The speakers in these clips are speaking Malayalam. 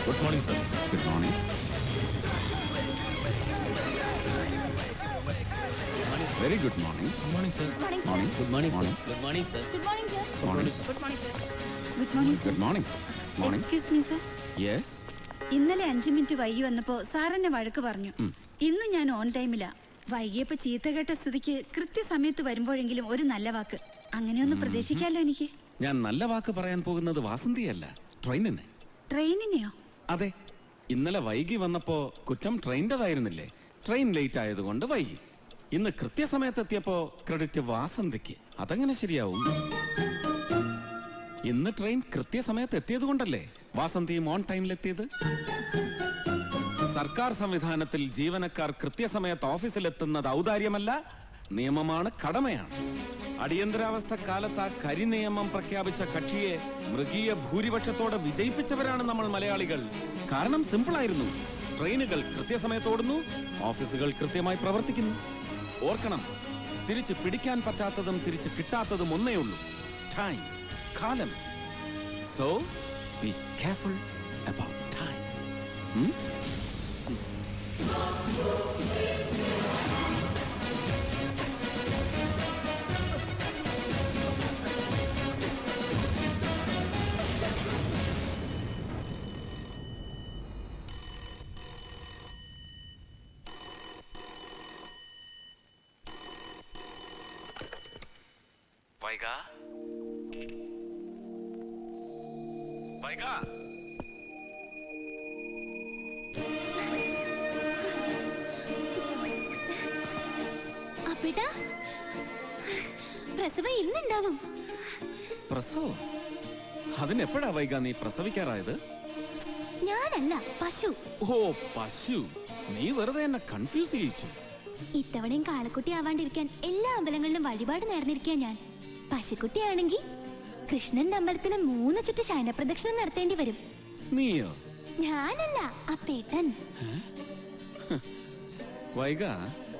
Good morning sir. Good morning. Very good morning. Good morning sir. Morning. Good morning sir. Good morning sir. Good morning sir. Morning. Good morning sir. Good morning sir. Good morning. Morning. Excuse me sir. Yes. ഇന്നലെ 5 മിനിറ്റ് വൈകി വന്നപ്പോ സാർ എന്നെ വഴക്ക് പറഞ്ഞു. ഇന്ന് ഞാൻ ഓൺ ടൈമിലാ. വൈകിയപ്പോ ചീത്ത കേട്ട സ്ഥിതിക്ക് കൃത്യസമയത്ത് വരുമ്പോഴെങ്കിലും ഒരു നല്ല വാക്ക് അങ്ങനെയൊന്ന് പ്രതീക്ഷിക്കാലോ എനിക്ക്. ഞാൻ നല്ല വാക്ക് പറയാൻ പോകുന്നത് വാസന്തിയല്ല, ട്രെയിനിനെ. ട്രെയിനിനെയോ? അതെ, ഇന്നലെ വൈകി വന്നപ്പോ കുറ്റം ട്രെയിനിൻ്റെതായിരുന്നില്ലേ? ട്രെയിൻ ലേറ്റ് ആയതുകൊണ്ട് വൈകി. ഇന്ന് കൃത്യസമയത്ത് എത്തിയപ്പോ ക്രെഡിറ്റ് വാസന്തിക്ക്. അതെങ്ങനെ ശരിയാവും? ഇന്ന് ട്രെയിൻ കൃത്യസമയത്ത് എത്തിയത് കൊണ്ടല്ലേ വാസന്തിയും ഓൺ ടൈമിലെത്തിയത്? സർക്കാർ സംവിധാനത്തിൽ ജീവനക്കാർ കൃത്യസമയത്ത് ഓഫീസിലെത്തുന്നത് ഔദാര്യമല്ല, നിയമമാണ്, കടമയാണ്. അടിയന്തരാവസ്ഥ കാലത്ത് ആ കരി നിയമം പ്രഖ്യാപിച്ച കക്ഷിയെ മൃഗീയ ഭൂരിപക്ഷത്തോടെ വിജയിപ്പിച്ചവരാണ് നമ്മൾ മലയാളികൾ. കാരണം സിമ്പിളായിരുന്നു. ട്രെയിനുകൾ കൃത്യസമയത്തോടുന്നു, ഓഫീസുകൾ കൃത്യമായി പ്രവർത്തിക്കുന്നു. ഓർക്കണം, തിരിച്ച് പിടിക്കാൻ പറ്റാത്തതും തിരിച്ച് കിട്ടാത്തതും ഒന്നേ ഉള്ളൂ: ടൈം, കാലം. So be careful about time. വൈകാ വൈകാ അപ്പേട്ടാ, പ്രസവം ഇന്നുണ്ടാവും. പ്രസവം? അതിനെപ്പോഴാ വൈകാ നീ പ്രസവിക്കാറായത്? ഞാനല്ല, പശു. ഓ, പശു. നീ വെറുതെ എന്നെ കൺഫ്യൂസ് ചെയ്യിച്ചു. ഇത്തവണയും കാളക്കുട്ടി ആവാണ്ടിരിക്കാൻ എല്ലാ അമ്പലങ്ങളിലും വഴിപാട് നേർന്നിരിക്കാൻ ഞാൻ. പശുക്കുട്ടിയാണെങ്കിൽ കൃഷ്ണന്റെ അമ്പലത്തിലെ 3 ചുറ്റ് ശയനപ്രദക്ഷിണം നടത്തേണ്ടി വരും. നീയോ? ഞാനല്ല, അപ്പേട്ടൻ. വൈകാ,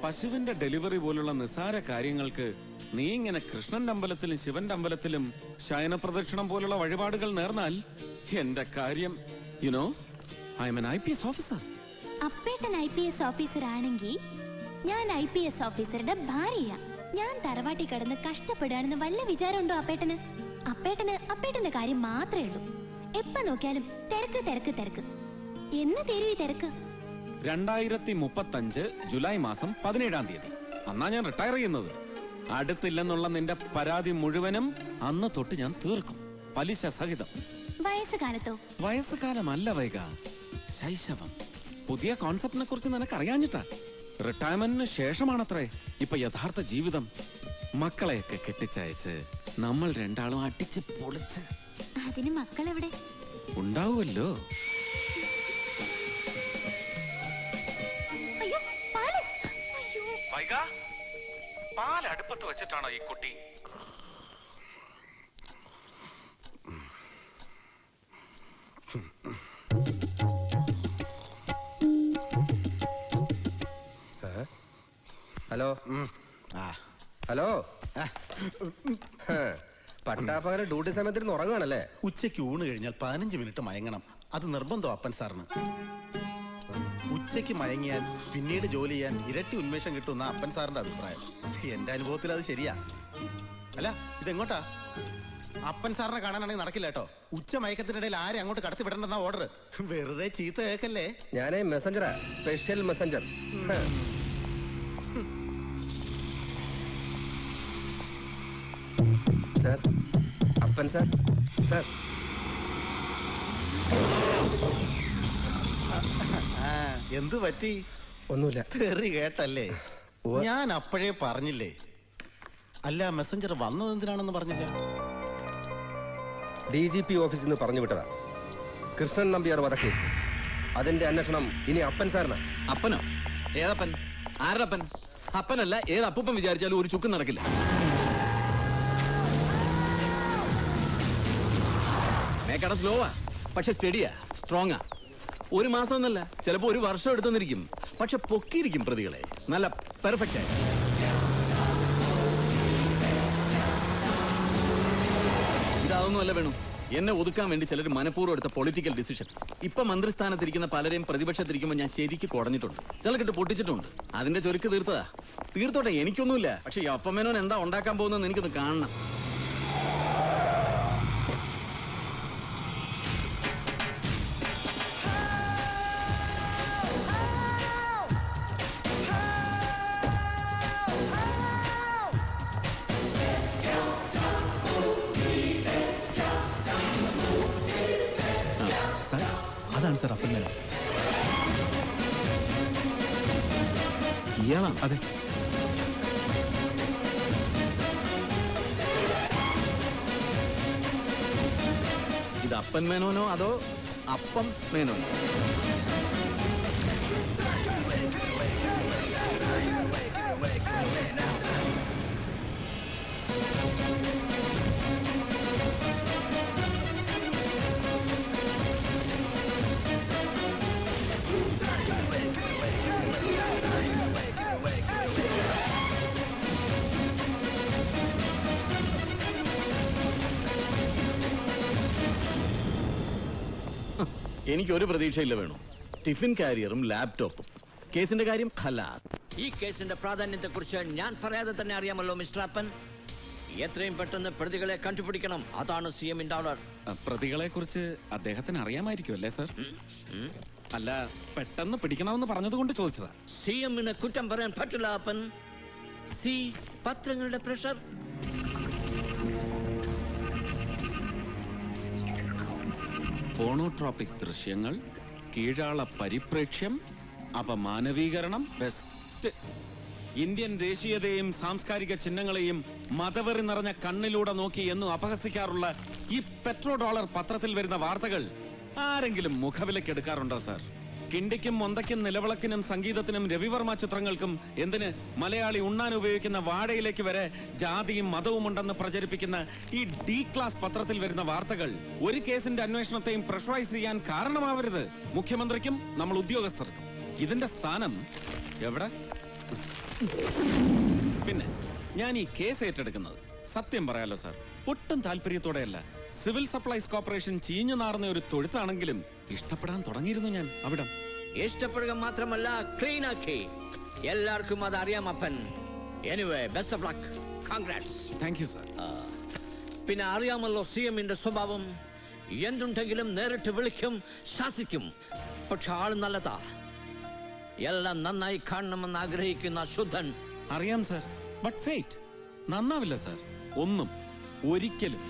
പശുവിന്റെ ഡെലിവറി പോലുള്ള നിസ്സാര കാര്യങ്ങൾക്ക് നീ ഇങ്ങനെ കൃഷ്ണന്റെ അമ്പലത്തിലും ശിവന്റെ അമ്പലത്തിലും ശയനപ്രദക്ഷിണം പോലുള്ള വഴിപാടുകൾ നേർന്നാൽ എന്റെ കാര്യം, you know, I am an IPS officer. അപ്പേട്ടൻ IPS ഓഫീസർ ആണെങ്കിൽ ഞാൻ IPS ഓഫീസറുടെ ഭാര്യയാ. ഞാൻ തറവാട്ടി കിടന്ന് കഷ്ടപ്പെടുകയാണെന്ന് വല്ല വിചാരമുണ്ടോ അപ്പേട്ടന്? അപ്പേട്ടന്റെ കാര്യം മാത്രമേ ഉള്ളൂ. എപ്പ നോക്കിയാലും തിരക്ക് തിരക്ക് തിരക്ക്. എന്ന് തരൂ ഈ തിരക്ക്? 2035 ജൂലൈ മാസം 17-ാം തീയതി. അന്നാ ഞാൻ റിട്ടയർ ചെയ്യുന്നത്. അടുത്തില്ലെന്നുള്ള നിന്റെ പരാതി മുഴുവനും അന്ന് തൊട്ട് ഞാൻ തീർക്കും, പലിശ സഹിതം. വയസ്സുകാലത്തോ? വയസ്സുകാലമല്ല വൈകാ, ശൈശവം. പുതിയ കോൺസെപ്റ്റിനെ കുറിച്ച് നിനക്ക് അറിയാഞ്ഞിട്ടാ. റിട്ടയർമെന്റിന് ശേഷമാണത്രേ ഇപ്പൊ യഥാർത്ഥ ജീവിതം. മക്കളെയൊക്കെ കെട്ടിച്ചയച്ച് നമ്മൾ രണ്ടാളും അടിച്ച് പൊളിച്ച്. അതിന് മക്കളെവിടെ? ഉണ്ടാവുമല്ലോ. അയ്യോ, പാല്! അയ്യോ. വൈകാ, പാൽ അടുപ്പത്ത് വെച്ചിട്ടാണോ ഈ കുട്ടി? ഹലോ. ഹലോ. പട്ടാപ്പകല് ഡ്യൂട്ടി സമയത്തിരുന്ന് ഉറങ്ങുകയാണല്ലേ? ഉച്ചയ്ക്ക് ഊണ് കഴിഞ്ഞാൽ 15 മിനിറ്റ് മയങ്ങണം. അത് നിർബന്ധം അപ്പൻ സാറിന്. ഉച്ചയ്ക്ക് മയങ്ങിയാൽ പിന്നീട് ജോലി ചെയ്യാൻ ഇരട്ടി ഉന്മേഷം കിട്ടുന്ന അപ്പൻ സാറിന്റെ അഭിപ്രായം. എന്റെ അനുഭവത്തിൽ അത് ശരിയാ. അല്ല, ഇതെങ്ങോട്ടാ? അപ്പൻ സാറിനെ കാണാനാണെങ്കിൽ നടക്കില്ല കേട്ടോ. ഉച്ച മയക്കത്തിനിടയിൽ ആരെ അങ്ങോട്ട് കടത്തി വിടണ്ടെന്ന ഓർഡർ. വെറുതെ ചീത്ത കേൾക്കല്ലേ. ഞാനേ മെസ്സഞ്ചറാ, സ്പെഷ്യൽ മെസ്സഞ്ചർ. സാർ, അപ്പൻ സാർ. സാർ, എന്തു പറ്റി? ഒന്നുമില്ല. തെറി കേട്ടല്ലേ? ഞാൻ അപ്പോഴേ പറഞ്ഞില്ലേ. അല്ല, മെസ്സഞ്ചർ വന്നത് എന്തിനാണെന്ന് പറഞ്ഞില്ല? DGP ഓഫീസിൽ നിന്ന് പറഞ്ഞു വിട്ടതാ. കൃഷ്ണൻ നമ്പ്യാർ വധക്കേസ്. അതിന്റെ അന്വേഷണം ഇനി അപ്പൻ സാറിനാ. അപ്പനോ? ഏതപ്പൻ? ആരപ്പൻ? അപ്പനല്ല, ഏത് അപ്പൂപ്പൻ വിചാരിച്ചാലും ഒരു ചുക്കും നടക്കില്ല. മേക്കട സ്ലോവാ, പക്ഷെ സ്റ്റഡിയാ, സ്ട്രോങ്ങാ. 1 മാസം എന്നല്ല, ചിലപ്പോ 1 വർഷം എടുത്തെന്നിരിക്കും. പക്ഷെ പൊക്കിയിരിക്കും പ്രതികളെ. നല്ല പെർഫെക്റ്റ് ആയി. ഇതാവുന്നല്ല വേണു. എന്നെ ഒതുക്കാൻ വേണ്ടി ചിലർ മനഃപൂർവ്വം എടുത്ത പൊളിറ്റിക്കൽ ഡിസിഷൻ. ഇപ്പൊ മന്ത്രിസ്ഥാനത്തിരിക്കുന്ന പലരെയും പ്രതിപക്ഷത്തിരിക്കുമ്പോൾ ഞാൻ ശരിക്ക് കുടഞ്ഞിട്ടുണ്ട്, ചിലക്കിട്ട് പൊട്ടിച്ചിട്ടുണ്ട്. അതിന്റെ ചൊരുക്ക് തീർത്തതാ. തീർത്തോട്ടെ, എനിക്കൊന്നുമില്ല. പക്ഷെ ഈ അപ്പമേനോൻ എന്താ ഉണ്ടാക്കാൻ പോകുന്നതെന്ന് എനിക്കൊന്ന് കാണണം. അതാണ് സാർ അപ്പൻ മേനോൻ. ഇയാളാണ്? അതെ. ഇത് അപ്പൻ മേനോനോ അതോ അപ്പം മേനോനോ? എനിക്കൊരു പ്രതീക്ഷയില്ല വേണു. ടിഫിൻ കാരിയറും ലാപ്ടോപ്പും. കേസിന്റെ കാര്യം ഖലാസ്. ഈ കേസിന്റെ പ്രാധാന്യത്തെ കുറിച്ച് ഞാൻ പറയാതെ തന്നെ അറിയാമല്ലോ മിസ്റ്റർ അപ്പൻ. എത്രയും പെട്ടെന്ന് പ്രതികളെ കണ്ടുപിടിക്കണം. അതാണ് CM-ന്റെ ഓർഡർ. പ്രതികളെ കുറിച്ച് അദ്ദേഹത്തിന് അറിയാമായിരിക്കും അല്ലേ സർ? അല്ല, പെട്ടെന്ന് പിടിക്കണമെന്ന് പറഞ്ഞതുകൊണ്ട് ചോദിച്ചതാ. CM-ന് കുറ്റം പറയാൻ പറ്റില്ല അപ്പൻ. പത്രങ്ങളുടെ പ്രഷർ. പോണോട്രോപിക് ദൃശ്യങ്ങൾ, കീഴാള പരിപ്രേക്ഷ്യം, അപമാനവീകരണം, ബെസ്റ്റ്. ഇന്ത്യൻ ദേശീയതയെയും സാംസ്കാരിക ചിഹ്നങ്ങളെയും മതവെറി നിറഞ്ഞ കണ്ണിലൂടെ നോക്കി എന്നും അപഹസിക്കാറുള്ള ഈ പെട്രോ ഡോളർ പത്രത്തിൽ വരുന്ന വാർത്തകൾ ആരെങ്കിലും മുഖവിലക്കെടുക്കാറുണ്ടോ സാർ? കിണ്ടിക്കും മൊന്തയ്ക്കും നിലവിളക്കിനും സംഗീതത്തിനും രവിവർമ്മ ചിത്രങ്ങൾക്കും എന്തിന് മലയാളി ഉണ്ണാൻ ഉപയോഗിക്കുന്ന വാഴയിലേക്ക് വരെ ജാതിയും മതവും ഉണ്ടെന്ന് പ്രചരിപ്പിക്കുന്ന ഈ ഡി ക്ലാസ് പത്രത്തിൽ വരുന്ന വാർത്തകൾ ഒരു കേസിന്റെ അന്വേഷണത്തെയും പ്രഷറൈസ് ചെയ്യാൻ കാരണമാവരുത്. മുഖ്യമന്ത്രിക്കും നമ്മൾ ഉദ്യോഗസ്ഥർക്കും. ഇതിന്റെ സ്ഥാനം എവിടെ? പിന്നെ ഞാൻ ഈ കേസ് ഏറ്റെടുക്കുന്നത് സത്യം പറയാലോ സാർ, ഒട്ടും താല്പര്യത്തോടെയല്ല. സിവിൽ സപ്ലൈസ് കോർപ്പറേഷൻ ചീഞ്ഞു നാറുന്ന ഒരു തൊഴുത്താണെങ്കിലും ഇഷ്ടപ്പെടാൻ തുടങ്ങിയിരുന്നു ഞാൻ അവിടം. ഇഷ്ടപ്പെടുക മാത്രമല്ല, ക്ലീൻ ആക്കി. എല്ലാവർക്കും അത് അറിയാം അപ്പൻ. Anyway, best of luck. Congrats. Thank you sir. പിന്നെ അറിയാമല്ലോ CM-ന്റെ സ്വഭാവം. എന്തുണ്ടെങ്കിലും നേരിട്ട് വിളിക്കും, ശാസിക്കും. പക്ഷെ ആള് നല്ലതാ. എല്ലാം നന്നായി കാണണമെന്ന് ആഗ്രഹിക്കുന്ന ശുദ്ധൻ. അറിയാം സാർ, ബട്ട് ഫേറ്റ് നന്നാവില്ല സാർ, ഒന്നും ഒരിക്കലും.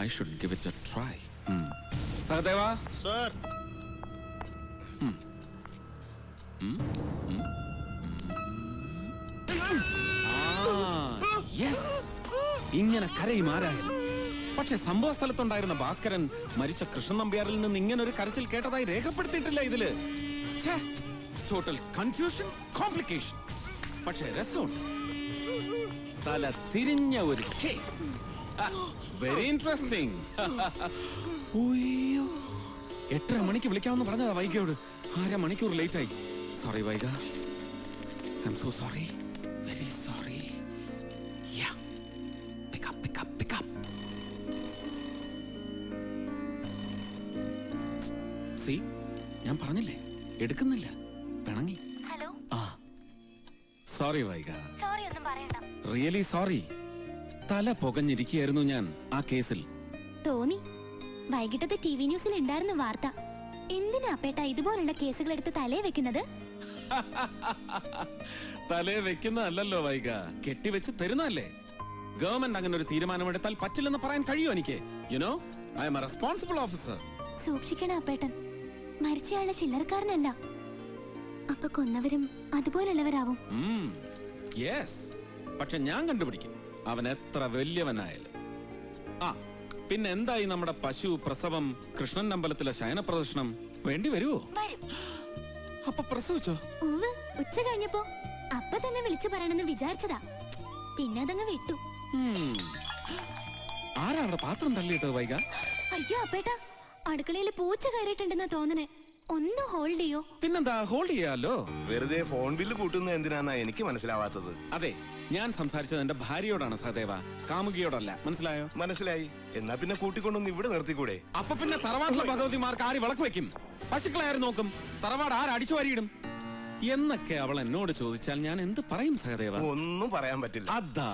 I should give it a try. Sahadeva? Sir. Yes. ഇങ്ങനെ കരയും ആരായാലും. പക്ഷെ സംഭവ സ്ഥലത്തുണ്ടായിരുന്ന ഭാസ്കരൻ മരിച്ച കൃഷ്ണൻ നമ്പ്യാരിൽ നിന്ന് ഇങ്ങനെ ഒരു കരച്ചിൽ കേട്ടതായി രേഖപ്പെടുത്തിയിട്ടില്ല ഇതില്. Total confusion, complication. പക്ഷെ രസമുണ്ട്. തല തിരിഞ്ഞ ഒരു കേസ്. Very interesting. 8:30 മണിക്ക് വിളിക്കാമെന്ന് പറഞ്ഞതാ വൈഗയോട്. 1/2 മണിക്കൂർ ലേറ്റ് ആയി. Sorry Vaiga. I am so sorry. Very sorry. Yeah. Pick up, pick up, pick up. See, ഞാൻ പറഞ്ഞില്ലേ എടുക്കുന്നില്ല. പിണങ്ങി. ഹലോ. സോറി വൈഗ. സോറി ഒന്നും പറയണ്ട. Really sorry. തല പുകഞ്ഞിരിക്കുകയായിരുന്നു ഞാൻ ആ കേസിൽ. തോന്നി. വൈകിട്ടത്തെ TV ന്യൂസിൽ ഉണ്ടായിരുന്നു വാർത്ത. എന്തിനാ അപ്പേട്ട ഇതുപോലുള്ള കേസുകൾ എടുത്ത് തലേ വെക്കുന്നത്? തലേ വെക്കുന്നതല്ലോ വൈക, കെട്ടിവെച്ച് തരുന്നതല്ലേ. ഗവൺമെന്റ് അങ്ങനെ ഒരു തീരുമാനമെടുത്താൽ പറ്റില്ലെന്ന് പറയാൻ കഴിയുമോ എനിക്ക്? You know, I M A responsible officer. സൂക്ഷിക്കണം അപ്പേട്ടൻ, മരിച്ചയാളെ ചില്ലറക്കാരനല്ല. അപ്പൊ കൊന്നവരും അതുപോലുള്ളവരാവും. യെസ്, പക്ഷെ ഞാൻ കണ്ടുപിടിക്കും അവൻ എത്ര വലിയവനായാലും. ആ പിന്നെ എന്തായി നമ്മുടെ പശു പ്രസവം, കൃഷ്ണൻ അമ്പലത്തിലെ ശയന പ്രദർശനം വേണ്ടി വരുവോ? അപ്പൊ പ്രസവിച്ചോ? ഉച്ച കഴിഞ്ഞപ്പോ അപ്പൊ തന്നെ വിളിച്ചു പറയണമെന്ന് വിചാരിച്ചതാ, പിന്നെ അതങ്ങ് വിട്ടു. ആരാ അവിടെ പാത്രം തള്ളിയിട്ടോ വൈക? അയ്യോ അപ്പേട്ടാ, അടുക്കളയിൽ പൂച്ച കയറിയിട്ടുണ്ടെന്നാ തോന്നണേ. ഒന്ന് ഹോൾഡ് ചെയ്യോ? പിന്നെന്താ, ഹോൾഡ് ചെയ്യാലോ. വെറുതെ ഫോൺ ബില്ല് കൂട്ടുന്നത് എന്തിനാന്നാ എനിക്ക് മനസ്സിലാവാത്തത്. അതെ, ഞാൻ സംസാരിച്ചത് എന്റെ ഭാര്യയോടാണ് സഹദേവ, കാമുകിയോടല്ല. മനസ്സിലായോ? മനസ്സിലായി. എന്നാ പിന്നെ കൂട്ടിക്കൊണ്ടൊന്ന് ഇവിടെ നിർത്തിക്കൂടെ? അപ്പൊ പിന്നെ തറവാട്ടിലെ ഭഗവതിമാർക്ക് ആര് വിളക്ക് വെക്കും? പശുക്കളെ ആര് നോക്കും? തറവാട് ആര് അടിച്ചു വാരിയിടും എന്നൊക്കെ അവൾ എന്നോട് ചോദിച്ചാൽ ഞാൻ എന്ത് പറയും സഹദേവ? ഒന്നും പറയാൻ പറ്റില്ല. അതാ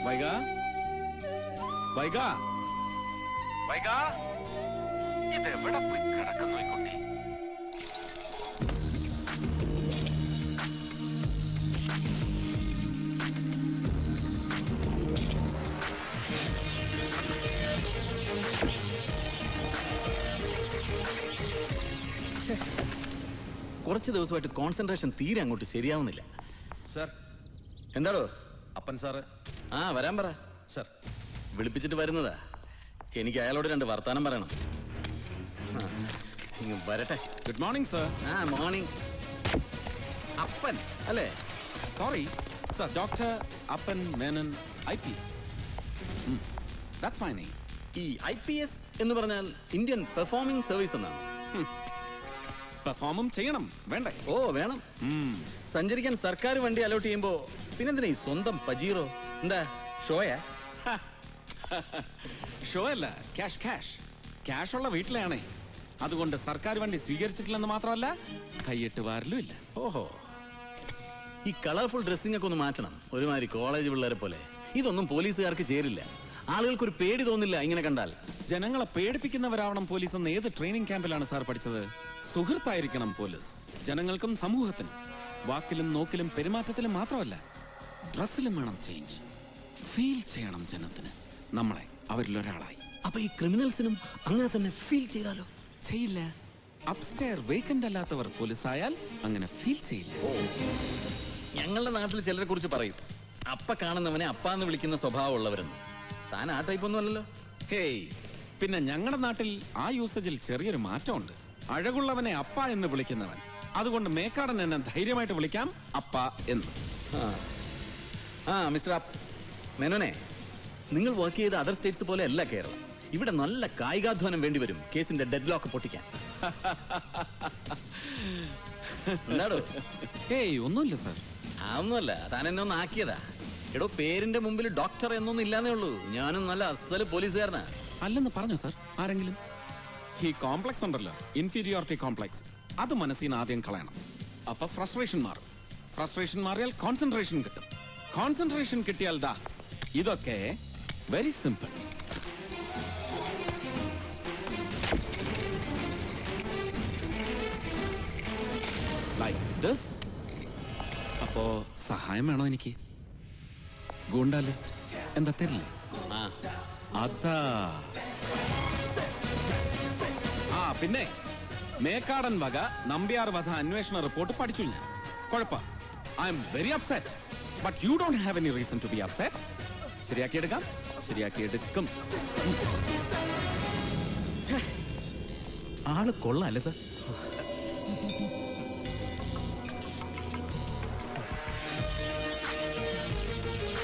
വൈക, വൈക, വൈക, ഇതെവിടെ പോയി കിടക്കുന്നു ഈ കുട്ടി? കുറച്ച് ദിവസമായിട്ട് കോൺസെൻട്രേഷൻ തീരെ അങ്ങോട്ട് ശരിയാവുന്നില്ല. സർ, എന്താടോ? അപ്പൻ സാറ്. ആ വരാൻ പറ. സർ, വിളിപ്പിച്ചിട്ട് വരുന്നതാ. എനിക്ക് അയാളോട് 2 വർത്താനം പറയണം. വരട്ടെ. Good morning sir. ആ മോർണിംഗ്. അപ്പൻ അല്ലേ? സോറി സർ, ഡോക്ടർ അപ്പൻ Menon, IPS. That's my name. ഈ IPS എന്ന് പറഞ്ഞാൽ ഇന്ത്യൻ പെർഫോമിംഗ് സർവീസ് എന്നാണ്. പെർഫോമും ചെയ്യണം വേണ്ടേ? ഓ വേണം. സഞ്ചരിക്കാൻ സർക്കാർ വണ്ടി അലോട്ട് ചെയ്യുമ്പോ പിന്നെന്തിനാ ഈ സ്വന്തം പജീറോ? എന്താ ഷോയാ? ഷോ അല്ല, ക്യാഷ് ക്യാഷ് ക്യാഷ് ഉള്ള വീട്ടിലാണേ. അതുകൊണ്ട് സർക്കാർ വണ്ടി സ്വീകരിച്ചിട്ടില്ലെന്ന് മാത്രമല്ല, കൈയിട്ട് വാരലും ഇല്ല. ഓഹോ, ഈ കളർഫുൾ ഡ്രസ്സിംഗ് ഒക്കെ ഒന്ന് മാറ്റണം. ഒരുമാതിരി കോളേജ് പിള്ളേരെ പോലെ. ഇതൊന്നും പോലീസുകാർക്ക് ചേരില്ല. ആളുകൾക്കൊരു പേടി തോന്നില്ല ഇങ്ങനെ കണ്ടാൽ. ജനങ്ങളെ പേടിപ്പിക്കുന്നവരാവണം പോലീസ് എന്ന് ഏത് ട്രെയിനിങ് ക്യാമ്പിലാണ് സാർ പഠിച്ചത്? സുഹൃത്തായിരിക്കണം പോലീസ് ജനങ്ങൾക്കും സമൂഹത്തിനും. വാക്കിലും നോക്കിലും പെരുമാറ്റത്തിലും മാത്രമല്ല, ഡ്രസ്സിലും വേണം ചേഞ്ച്. ഫീൽ ചെയ്യണം ജനത്തിന് നമ്മളെ അവരിൽ ഒരാളായി. അപ്പൊ ഈ ക്രിമിനൽസിനും അങ്ങനെ തന്നെ ഫീൽ ചെയ്താലോ? ചെയ്യില്ല. അപ്സ്റ്റെയർ വേക്കന്റ് അല്ലാത്തവർ പോലീസായാൽ അങ്ങനെ ഫീൽ ചെയ്യില്ല. ഞങ്ങളുടെ നാട്ടിൽ ചിലരെ കുറിച്ച് പറയും, അപ്പ കാണുന്നവനെ അപ്പാന്ന് വിളിക്കുന്ന സ്വഭാവമുള്ളവരെന്ന്. താൻ ആ ടൈപ്പ് ഒന്നും അല്ലല്ലോ. ഹേയ്, പിന്നെ ഞങ്ങളുടെ നാട്ടിൽ ആ യൂസേജിൽ ചെറിയൊരു മാറ്റമുണ്ട്. അഴകുള്ളവനെ അപ്പ എന്ന് വിളിക്കുന്നവൻ. അതുകൊണ്ട് മേക്കാടൻ എന്നെ ധൈര്യമായിട്ട് വിളിക്കാം അപ്പ എന്ന്. ആ മിസ്റ്റർ മേനോനെ, നിങ്ങൾ വർക്ക് ചെയ്ത അതർ സ്റ്റേറ്റ്സ് പോലെ അല്ല കേരളം. ഇവിടെ നല്ല കായികാധ്വാനം വേണ്ടിവരും കേസിന്റെ ഡെഡ് ലോക്ക് പൊട്ടിക്കാൻ. എന്താടോ? ഹേയ്, ഒന്നുമില്ല സാർ. അതൊന്നുമല്ല, താൻ എന്നെ ഒന്ന് ആക്കിയതാ. എടോ, പേരിന്റെ മുമ്പിൽ ഡോക്ടർ എന്നൊന്നും ഇല്ലാന്നേ ഉള്ളൂ. ഞാനും നല്ല അസല് പോലീസുകാരനാ. അല്ലെന്ന് പറഞ്ഞോ സാർ ആരെങ്കിലും? ഈ കോംപ്ലക്സ് ഉണ്ടല്ലോ, ഇൻഫീരിയോറിറ്റി കോംപ്ലക്സ്, അത് മനസ്സിൽ നിന്ന് ആദ്യം കളയണം. അപ്പൊ ഫ്രസ്ട്രേഷൻ മാറും. ഫ്രസ്ട്രേഷൻ മാറിയാൽ കോൺസെൻട്രേഷൻ കിട്ടും. കോൺസെൻട്രേഷൻ കിട്ടിയാൽ ദാ ഇതൊക്കെ വെരി സിമ്പിൾ. Like this. അപ്പോ സഹായം വേണോ എനിക്ക്? ഗൂണ്ടാ ലിസ്റ്റ് എന്താ തരില്ലേ? അതാ. ആ പിന്നെ മേക്കാടൻ വക നമ്പ്യാർ വധ അന്വേഷണ റിപ്പോർട്ട് പഠിച്ചു ഞാൻ. കുഴപ്പം, I am very upset. But you don't have any reason to be upset. ശരിയാക്കിയെടുക്കാം, ശരിയാക്കിയെടുക്കും. ആള് കൊള്ളാല്ലേ സാർ?